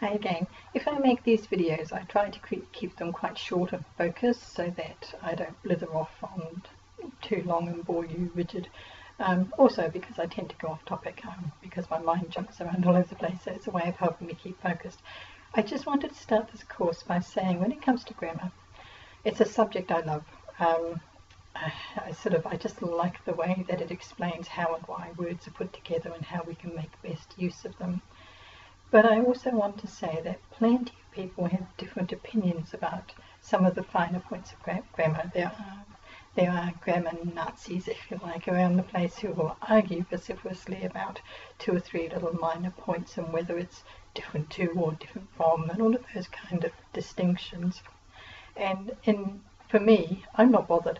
Hi again. If I make these videos, I try to keep them quite short and focused so that I don't blither off on too long and bore you rigid. Also because I tend to go off topic because my mind jumps around all over the place, so it's a way of helping me keep focused. I just wanted to start this course by saying when it comes to grammar, it's a subject I love. I just like the way that it explains how and why words are put together and how we can make best use of them. But I also want to say that plenty of people have different opinions about some of the finer points of grammar. There are grammar Nazis, if you like, around the place who will argue vociferously about 2 or 3 little minor points and whether it's different to or different from and all of those kind of distinctions. And for me, I'm not bothered.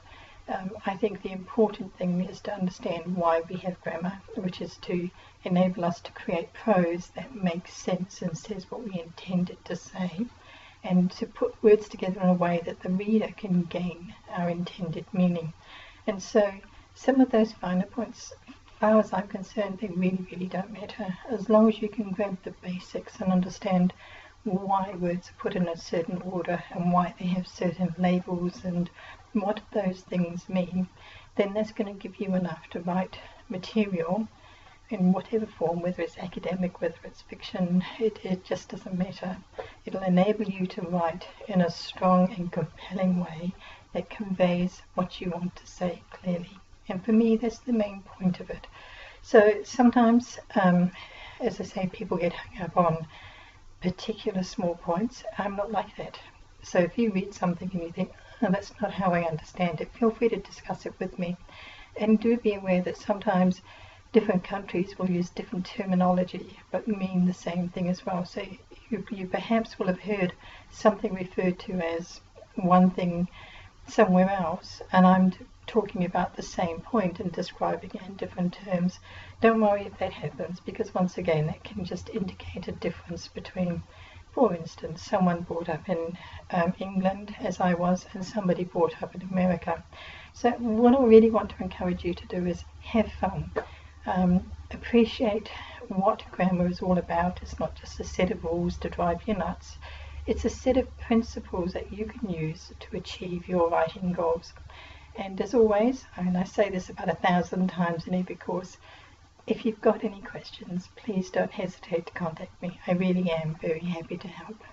I think the important thing is to understand why we have grammar, which is to enable us to create prose that makes sense and says what we intend it to say, and to put words together in a way that the reader can gain our intended meaning. And so some of those finer points, as far as I'm concerned, they really don't matter, as long as you can grab the basics and understand why words are put in a certain order and why they have certain labels and what those things mean. Then that's going to give you enough to write material in whatever form, whether it's academic, whether it's fiction, it just doesn't matter. It'll enable you to write in a strong and compelling way that conveys what you want to say clearly. And for me, that's the main point of it. So sometimes, as I say, people get hung up on particular small points. I'm not like that. So if you read something and you think, oh, that's not how I understand it, feel free to discuss it with me. And do be aware that sometimes different countries will use different terminology but mean the same thing as well. So you perhaps will have heard something referred to as one thing somewhere else, and I'm talking about the same point and describing it in different terms. Don't worry if that happens, because once again that can just indicate a difference between, for instance, someone brought up in England as I was and somebody brought up in America. So what I really want to encourage you to do is have fun. Appreciate what grammar is all about. It's not just a set of rules to drive you nuts. It's a set of principles that you can use to achieve your writing goals. And as always, I say this about 1,000 times in every course, if you've got any questions, please don't hesitate to contact me. I really am very happy to help.